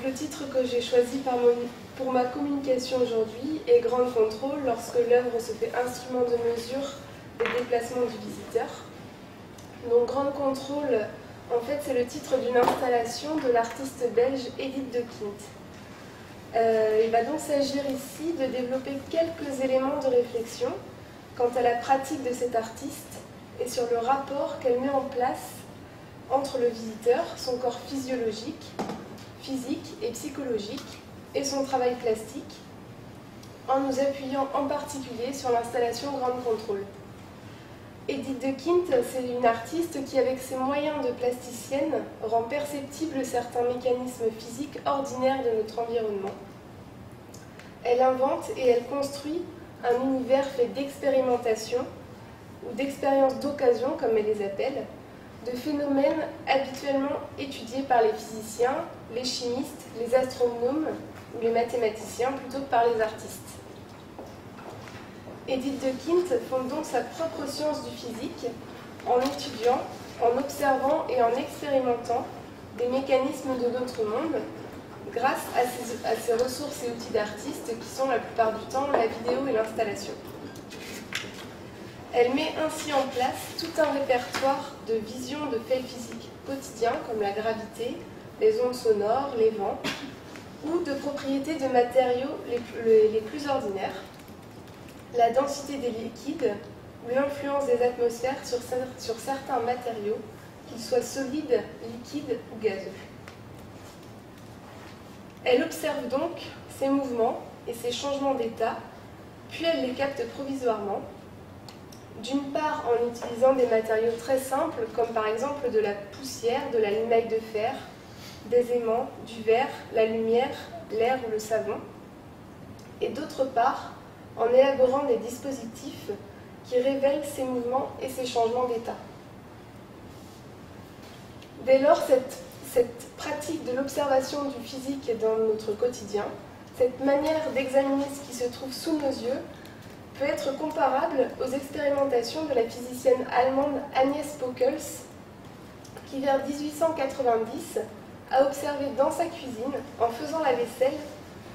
Donc le titre que j'ai choisi pour ma communication aujourd'hui est Ground Control lorsque l'œuvre se fait instrument de mesure des déplacements du visiteur. Donc Ground Control, en fait, c'est le titre d'une installation de l'artiste belge Edith de Quint. Il va donc s'agir ici de développer quelques éléments de réflexion quant à la pratique de cet artiste et sur le rapport qu'elle met en place entre le visiteur, son corps physiologique, physique et psychologique, et son travail plastique, en nous appuyant en particulier sur l'installation Ground Control. Edith de Quint, c'est une artiste qui, avec ses moyens de plasticienne, rend perceptibles certains mécanismes physiques ordinaires de notre environnement. Elle invente et elle construit un univers fait d'expérimentation, ou d'expériences d'occasion, comme elle les appelle, de phénomènes habituellement étudiés par les physiciens, les chimistes, les astronomes ou les mathématiciens, plutôt que par les artistes. Edith de Quint fonde donc sa propre science du physique en étudiant, en observant et en expérimentant des mécanismes de notre monde grâce à ses ressources et outils d'artiste qui sont la plupart du temps la vidéo et l'installation. Elle met ainsi en place tout un répertoire de visions de faits physiques quotidiens comme la gravité, les ondes sonores, les vents, ou de propriétés de matériaux les plus ordinaires, la densité des liquides ou l'influence des atmosphères sur certains matériaux, qu'ils soient solides, liquides ou gazeux. Elle observe donc ces mouvements et ces changements d'état, puis elle les capte provisoirement, d'une part en utilisant des matériaux très simples, comme par exemple de la poussière, de la limaille de fer, des aimants, du verre, la lumière, l'air ou le savon, et d'autre part en élaborant des dispositifs qui révèlent ces mouvements et ces changements d'état. Dès lors, cette pratique de l'observation du physique dans notre quotidien, cette manière d'examiner ce qui se trouve sous nos yeux, peut être comparable aux expérimentations de la physicienne allemande Agnes Pockels, qui vers 1890 a observé dans sa cuisine, en faisant la vaisselle,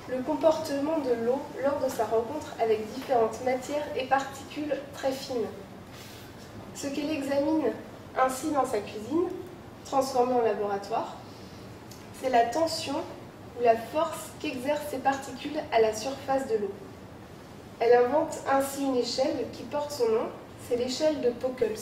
le comportement de l'eau lors de sa rencontre avec différentes matières et particules très fines. Ce qu'elle examine ainsi dans sa cuisine, transformée en laboratoire, c'est la tension ou la force qu'exercent ces particules à la surface de l'eau. Elle invente ainsi une échelle qui porte son nom, c'est l'échelle de Pockels.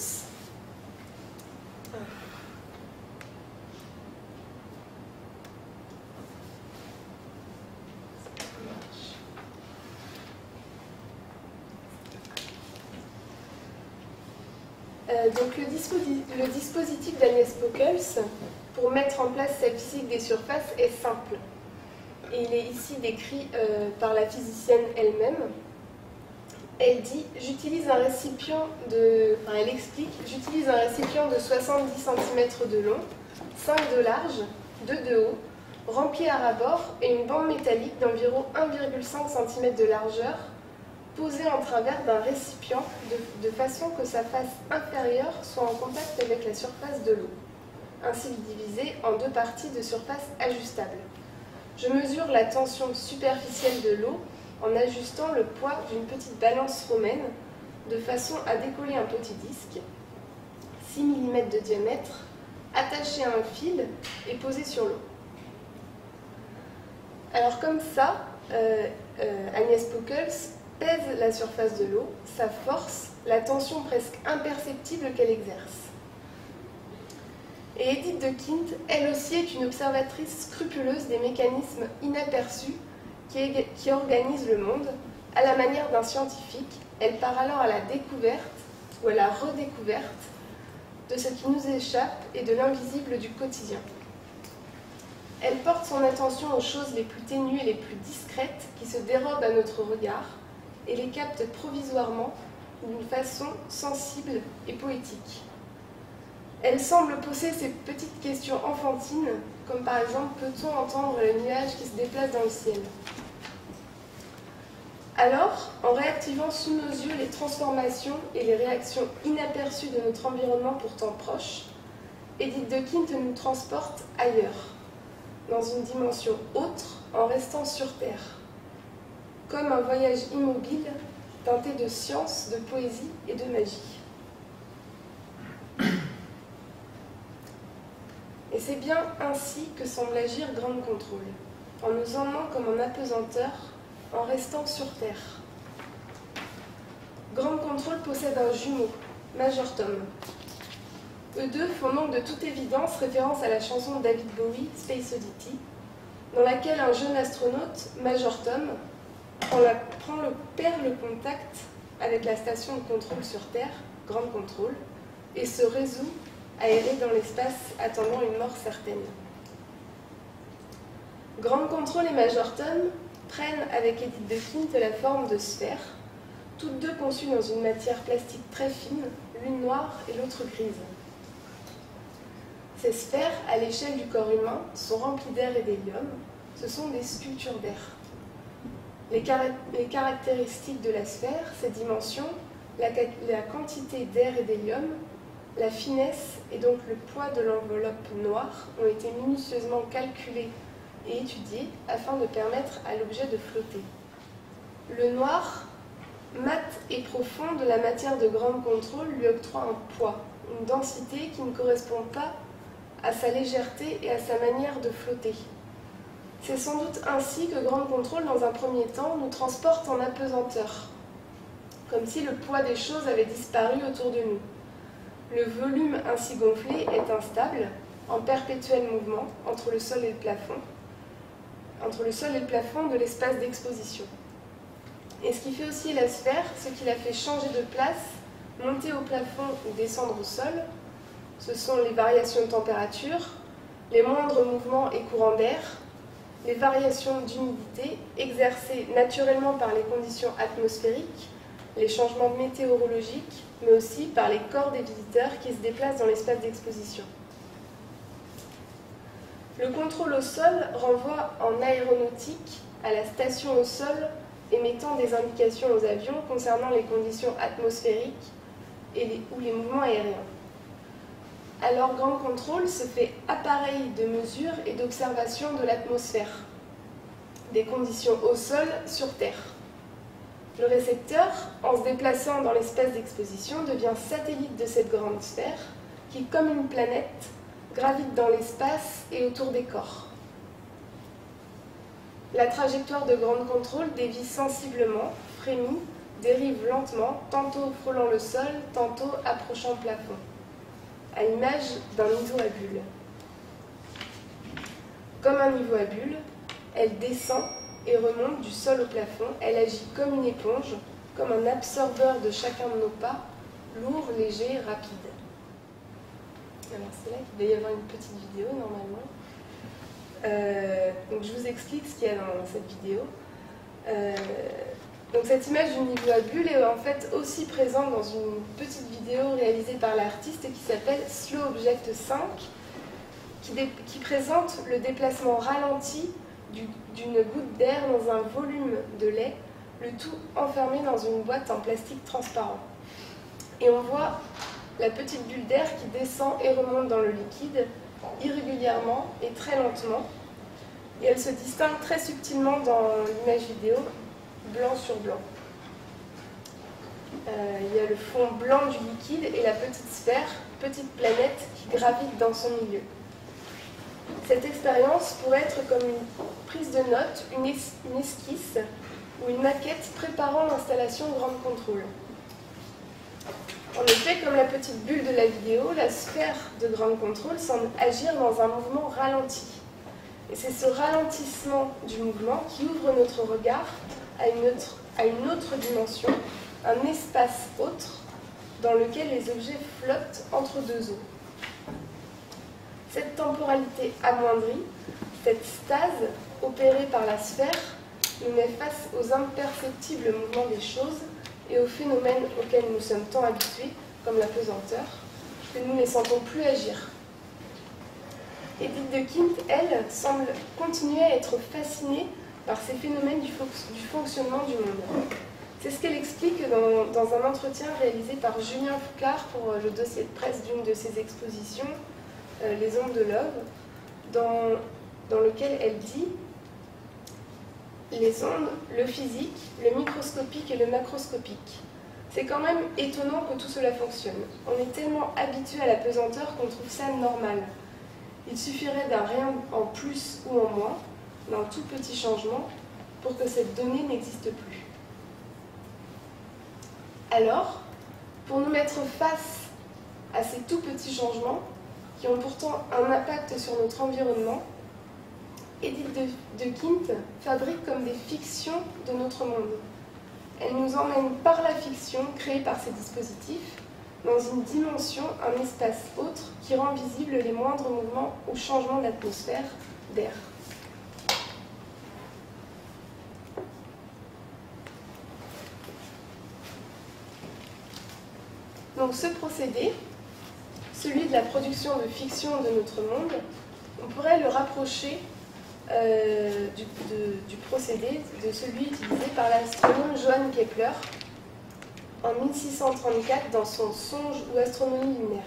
Donc le dispositif d'Agnes Pockels pour mettre en place sa physique des surfaces est simple. Et il est ici décrit par la physicienne elle-même. Elle dit, j'utilise un récipient elle explique, j'utilise un récipient de 70 cm de long, 5 de large, 2 de haut, rempli à ras-bord et une bande métallique d'environ 1,5 cm de largeur, posée en travers d'un récipient de façon que sa face inférieure soit en contact avec la surface de l'eau, ainsi divisée en deux parties de surface ajustables. Je mesure la tension superficielle de l'eau en ajustant le poids d'une petite balance romaine de façon à décoller un petit disque, 6 mm de diamètre, attaché à un fil et posé sur l'eau. Alors comme ça, Agnes Pockels pèse la surface de l'eau, sa force, la tension presque imperceptible qu'elle exerce. Et Edith de Quint, elle aussi, est une observatrice scrupuleuse des mécanismes inaperçus qui organisent le monde. À la manière d'un scientifique, elle part alors à la découverte ou à la redécouverte de ce qui nous échappe et de l'invisible du quotidien. Elle porte son attention aux choses les plus ténues et les plus discrètes qui se dérobent à notre regard et les capte provisoirement d'une façon sensible et poétique. Elle semble poser ces petites questions enfantines, comme par exemple, peut-on entendre le nuage qui se déplace dans le ciel? Alors, en réactivant sous nos yeux les transformations et les réactions inaperçues de notre environnement pourtant proche, Edith de Quint nous transporte ailleurs, dans une dimension autre en restant sur Terre, comme un voyage immobile teinté de science, de poésie et de magie. Et c'est bien ainsi que semble agir Ground Control, en nous emmenant comme un apesanteur, en restant sur Terre. Ground Control possède un jumeau, Major Tom. Eux deux font donc de toute évidence référence à la chanson de David Bowie, Space Oddity, dans laquelle un jeune astronaute, Major Tom, perd le contact avec la station de contrôle sur Terre, Ground Control, et se résout à errer dans l'espace attendant une mort certaine. Ground Control et Major Tom prennent avec Edith de Quint la forme de sphères, toutes deux conçues dans une matière plastique très fine, l'une noire et l'autre grise. Ces sphères, à l'échelle du corps humain, sont remplies d'air et d'hélium. Ce sont des sculptures d'air. Les caractéristiques de la sphère, ses dimensions, la quantité d'air et d'hélium, la finesse et donc le poids de l'enveloppe noire ont été minutieusement calculés et étudiés afin de permettre à l'objet de flotter. Le noir, mat et profond de la matière de Ground Control lui octroie un poids, une densité qui ne correspond pas à sa légèreté et à sa manière de flotter. C'est sans doute ainsi que Ground Control, dans un premier temps, nous transporte en apesanteur, comme si le poids des choses avait disparu autour de nous. Le volume ainsi gonflé est instable, en perpétuel mouvement entre le sol et le plafond, de l'espace d'exposition. Et ce qui fait aussi la sphère, ce qui la fait changer de place, monter au plafond ou descendre au sol, ce sont les variations de température, les moindres mouvements et courants d'air, les variations d'humidité exercées naturellement par les conditions atmosphériques, les changements météorologiques, mais aussi par les corps des visiteurs qui se déplacent dans l'espace d'exposition. Le contrôle au sol renvoie en aéronautique à la station au sol émettant des indications aux avions concernant les conditions atmosphériques ou les mouvements aériens. Alors Ground Control se fait appareil de mesure et d'observation de l'atmosphère, des conditions au sol sur Terre. Le récepteur, en se déplaçant dans l'espace d'exposition, devient satellite de cette grande sphère qui, comme une planète, gravite dans l'espace et autour des corps. La trajectoire de Ground Control dévie sensiblement, frémit, dérive lentement, tantôt frôlant le sol, tantôt approchant le plafond, à l'image d'un niveau à bulles. Comme un niveau à bulles, elle descend et remonte du sol au plafond. Elle agit comme une éponge, comme un absorbeur de chacun de nos pas, lourd, léger, rapide. Alors c'est là qu'il va y avoir une petite vidéo normalement. Donc je vous explique ce qu'il y a dans cette vidéo. Donc cette image du niveau à bulles est en fait aussi présente dans une petite vidéo réalisée par l'artiste qui s'appelle Slow Object 5, qui présente le déplacement ralenti d'une goutte d'air dans un volume de lait, le tout enfermé dans une boîte en plastique transparent. Et on voit la petite bulle d'air qui descend et remonte dans le liquide, irrégulièrement et très lentement. Et elle se distingue très subtilement dans l'image vidéo, blanc sur blanc. Il y a le fond blanc du liquide et la petite sphère, petite planète qui gravite dans son milieu. Cette expérience pourrait être comme une prise de notes, une esquisse ou une maquette préparant l'installation Ground Control. En effet, comme la petite bulle de la vidéo, la sphère de Ground Control semble agir dans un mouvement ralenti. Et c'est ce ralentissement du mouvement qui ouvre notre regard à une autre dimension, un espace autre dans lequel les objets flottent entre deux eaux. Cette temporalité amoindrie, cette stase opérée par la sphère, nous met face aux imperceptibles mouvements des choses et aux phénomènes auxquels nous sommes tant habitués, comme la pesanteur, que nous ne sentons plus agir. Edith de Quint, elle, semble continuer à être fascinée par ces phénomènes du fonctionnement du monde. C'est ce qu'elle explique dans un entretien réalisé par Julien Foucard pour le dossier de presse d'une de ses expositions, Les Ondes de Love. Dans dans lequel elle dit les ondes, le physique, le microscopique et le macroscopique. C'est quand même étonnant que tout cela fonctionne. On est tellement habitué à la pesanteur qu'on trouve ça normal. Il suffirait d'un rien en plus ou en moins, d'un tout petit changement, pour que cette donnée n'existe plus. Alors, pour nous mettre face à ces tout petits changements, qui ont pourtant un impact sur notre environnement, Edith de Quinte fabrique comme des fictions de notre monde. Elle nous emmène par la fiction créée par ces dispositifs dans une dimension, un espace autre qui rend visibles les moindres mouvements ou changements d'atmosphère, d'air. Donc ce procédé, celui de la production de fiction de notre monde, on pourrait le rapprocher du procédé de celui utilisé par l'astronome Johann Kepler en 1634 dans son Songe ou astronomie lunaire.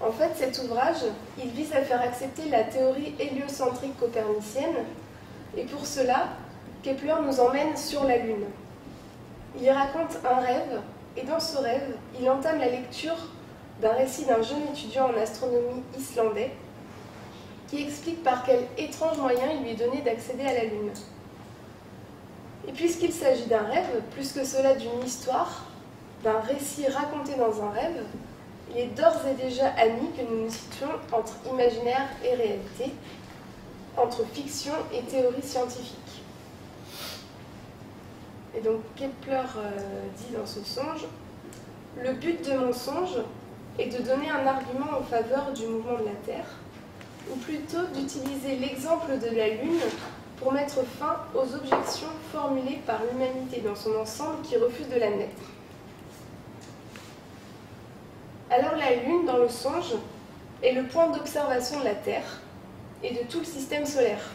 En fait, cet ouvrage, il vise à faire accepter la théorie héliocentrique copernicienne, et pour cela, Kepler nous emmène sur la Lune. Il y raconte un rêve, et dans ce rêve, il entame la lecture d'un récit d'un jeune étudiant en astronomie islandais qui explique par quel étrange moyen il lui est donné d'accéder à la Lune. Et puisqu'il s'agit d'un rêve, plus que cela d'une histoire, d'un récit raconté dans un rêve, il est d'ores et déjà admis que nous nous situons entre imaginaire et réalité, entre fiction et théorie scientifique. Et donc Kepler dit dans ce songe, « Le but de mon songe est de donner un argument en faveur du mouvement de la Terre, ou plutôt d'utiliser l'exemple de la Lune pour mettre fin aux objections formulées par l'humanité dans son ensemble qui refuse de l'admettre. » Alors la Lune, dans le songe, est le point d'observation de la Terre et de tout le système solaire.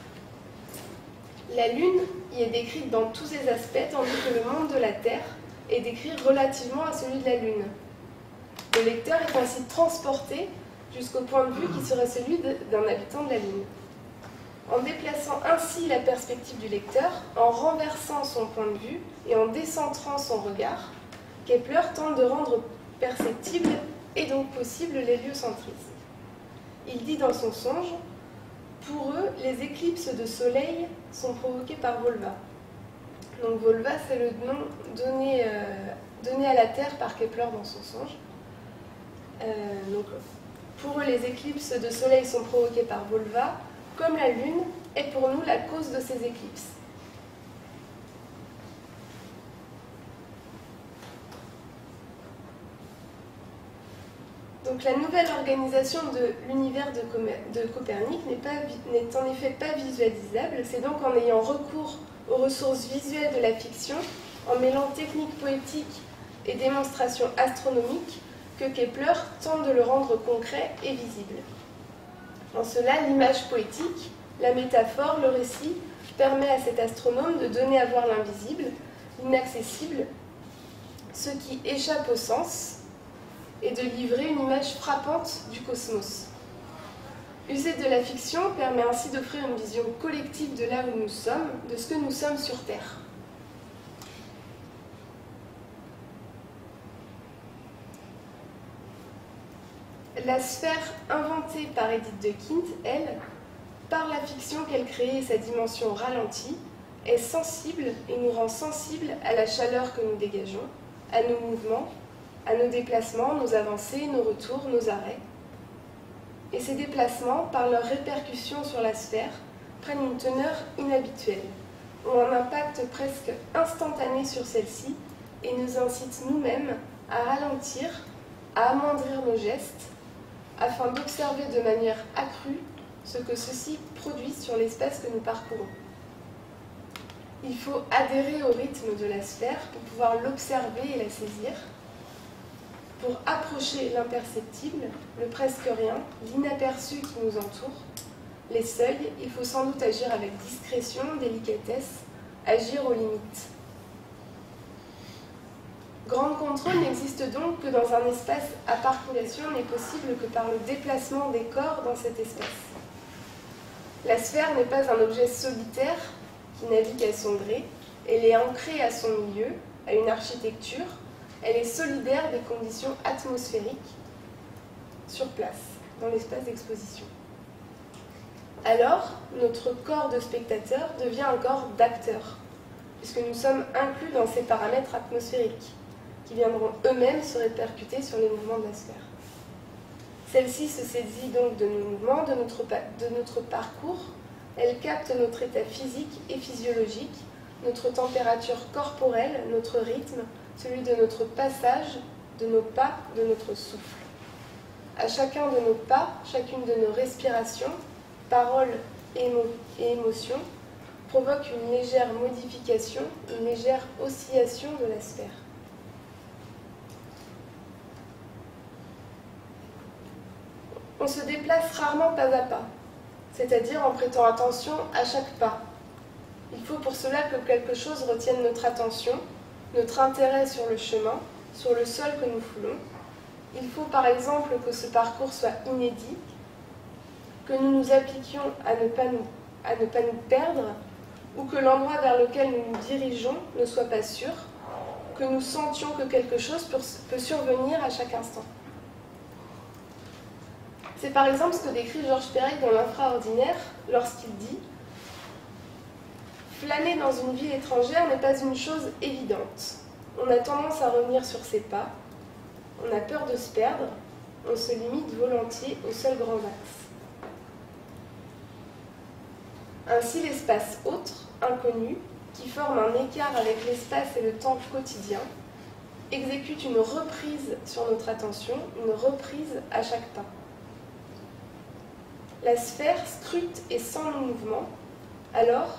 La Lune y est décrite dans tous ses aspects, tandis que le monde de la Terre est décrit relativement à celui de la Lune. Le lecteur est ainsi transporté jusqu'au point de vue qui serait celui d'un habitant de la Lune. En déplaçant ainsi la perspective du lecteur, en renversant son point de vue et en décentrant son regard, Kepler tente de rendre perceptible et donc possible l'héliocentrisme. Il dit dans son songe, « Pour eux, les éclipses de soleil sont provoquées par Volva. » Donc Volva, c'est le nom donné à la Terre par Kepler dans son songe. Donc, pour eux, les éclipses de soleil sont provoquées par Volva, comme la Lune est pour nous la cause de ces éclipses. Donc la nouvelle organisation de l'univers de Copernic n'est en effet pas visualisable. C'est donc en ayant recours aux ressources visuelles de la fiction, en mêlant techniques poétiques et démonstrations astronomiques, que Kepler tente de le rendre concret et visible. En cela, l'image poétique, la métaphore, le récit, permet à cet astronome de donner à voir l'invisible, l'inaccessible, ce qui échappe au sens, et de livrer une image frappante du cosmos. User de la fiction permet ainsi d'offrir une vision collective de là où nous sommes, de ce que nous sommes sur Terre. La sphère inventée par Edith de Quinte, elle, par la fiction qu'elle crée et sa dimension ralentie, est sensible et nous rend sensibles à la chaleur que nous dégageons, à nos mouvements, à nos déplacements, nos avancées, nos retours, nos arrêts. Et ces déplacements, par leurs répercussions sur la sphère, prennent une teneur inhabituelle, ont un impact presque instantané sur celle-ci et nous incitent nous-mêmes à ralentir, à amoindrir nos gestes, afin d'observer de manière accrue ce que ceci produit sur l'espace que nous parcourons. Il faut adhérer au rythme de la sphère pour pouvoir l'observer et la saisir. Pour approcher l'imperceptible, le presque rien, l'inaperçu qui nous entoure, les seuils, il faut sans doute agir avec discrétion, délicatesse, agir aux limites. Grand contrôle n'existe donc que dans un espace à parcourir n'est possible que par le déplacement des corps dans cet espace. La sphère n'est pas un objet solitaire qui navigue à son gré, elle est ancrée à son milieu, à une architecture, elle est solidaire des conditions atmosphériques sur place, dans l'espace d'exposition. Alors, notre corps de spectateur devient un corps d'acteur, puisque nous sommes inclus dans ces paramètres atmosphériques, qui viendront eux-mêmes se répercuter sur les mouvements de la sphère. Celle-ci se saisit donc de nos mouvements, de notre parcours, elle capte notre état physique et physiologique, notre température corporelle, notre rythme, celui de notre passage, de nos pas, de notre souffle. À chacun de nos pas, chacune de nos respirations, paroles et émotions, provoque une légère modification, une légère oscillation de la sphère. On se déplace rarement pas à pas, c'est-à-dire en prêtant attention à chaque pas. Il faut pour cela que quelque chose retienne notre attention, notre intérêt sur le chemin, sur le sol que nous foulons. Il faut par exemple que ce parcours soit inédit, que nous nous appliquions à ne pas nous perdre, ou que l'endroit vers lequel nous nous dirigeons ne soit pas sûr, que nous sentions que quelque chose peut survenir à chaque instant. C'est par exemple ce que décrit Georges Perec dans l'Infraordinaire lorsqu'il dit « Flâner dans une ville étrangère n'est pas une chose évidente. On a tendance à revenir sur ses pas, on a peur de se perdre, on se limite volontiers au seul grand axe. Ainsi l'espace autre, inconnu, qui forme un écart avec l'espace et le temps quotidien, exécute une reprise sur notre attention, une reprise à chaque pas. La sphère scrute et sent nos mouvements, alors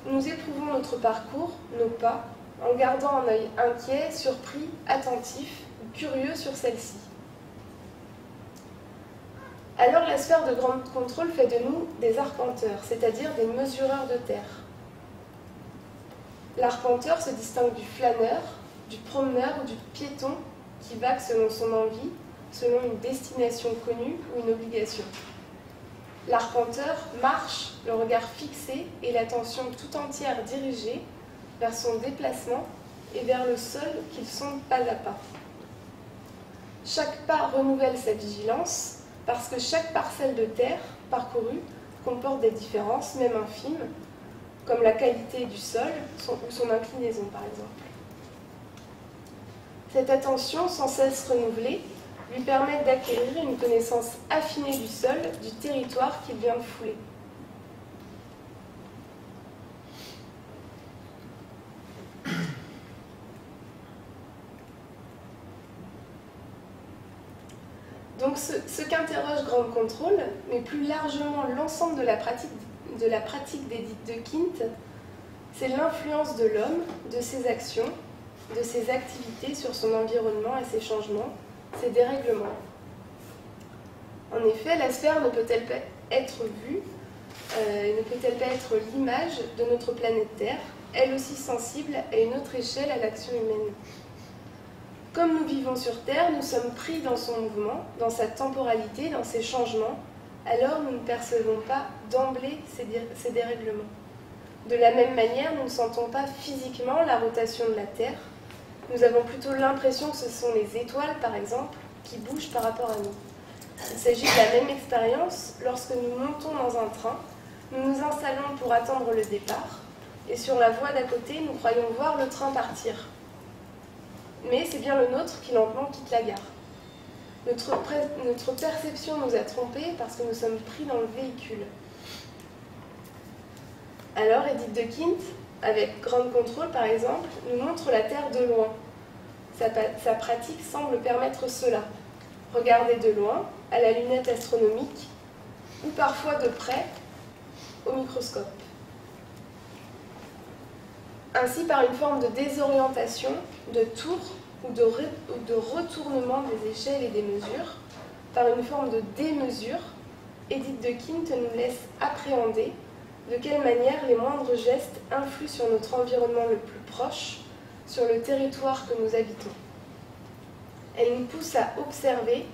nous éprouvons notre parcours, nos pas, en gardant un œil inquiet, surpris, attentif ou curieux sur celle-ci. Alors la sphère de grand contrôle fait de nous des arpenteurs, c'est-à-dire des mesureurs de terre. L'arpenteur se distingue du flâneur, du promeneur ou du piéton qui vague selon son envie, selon une destination connue ou une obligation. L'arpenteur marche, le regard fixé et l'attention tout entière dirigée vers son déplacement et vers le sol qu'il sonde pas à pas. Chaque pas renouvelle sa vigilance parce que chaque parcelle de terre parcourue comporte des différences, même infimes, comme la qualité du sol ou son inclinaison par exemple. Cette attention sans cesse renouvelée lui permet d'acquérir une connaissance affinée du sol, du territoire qu'il vient de fouler. Donc ce qu'interroge Grand Contrôle, mais plus largement l'ensemble de la pratique d'Edith de Quinte, c'est l'influence de l'homme, de ses actions, de ses activités sur son environnement et ses changements, ses dérèglements. En effet, la sphère ne peut-elle pas être vue, ne peut-elle pas être l'image de notre planète Terre, elle aussi sensible à une autre échelle à l'action humaine. Comme nous vivons sur Terre, nous sommes pris dans son mouvement, dans sa temporalité, dans ses changements, alors nous ne percevons pas d'emblée ces dérèglements. De la même manière, nous ne sentons pas physiquement la rotation de la Terre. Nous avons plutôt l'impression que ce sont les étoiles, par exemple, qui bougent par rapport à nous. Il s'agit de la même expérience lorsque nous montons dans un train, nous nous installons pour attendre le départ, et sur la voie d'à côté, nous croyons voir le train partir. Mais c'est bien le nôtre qui lentement quitte la gare. Notre perception nous a trompés parce que nous sommes pris dans le véhicule. Alors Edith de Quinte, avec Grand Contrôle par exemple, nous montre la Terre de loin. Sa pratique semble permettre cela. Regarder de loin, à la lunette astronomique, ou parfois de près, au microscope. Ainsi, par une forme de désorientation, de tour ou de retournement des échelles et des mesures, par une forme de démesure, Edith de Quinte nous laisse appréhender de quelle manière les moindres gestes influent sur notre environnement le plus proche, sur le territoire que nous habitons. Elle nous pousse à observer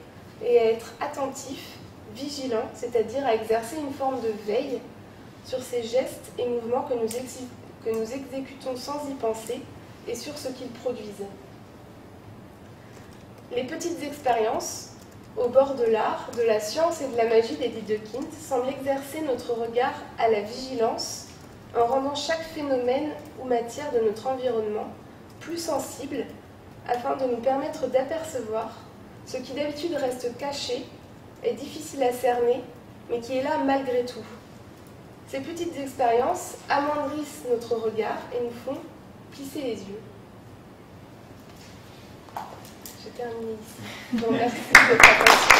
et à être attentifs vigilant, c'est-à-dire à exercer une forme de veille sur ces gestes et mouvements que nous exécutons sans y penser et sur ce qu'ils produisent. Les petites expériences, au bord de l'art, de la science et de la magie d'Edith de Quinte, semblent exercer notre regard à la vigilance en rendant chaque phénomène ou matière de notre environnement plus sensible afin de nous permettre d'apercevoir ce qui d'habitude reste caché et difficile à cerner, mais qui est là malgré tout. Ces petites expériences amoindrissent notre regard et nous font plisser les yeux. J'ai terminé ici. Donc, merci de votre attention.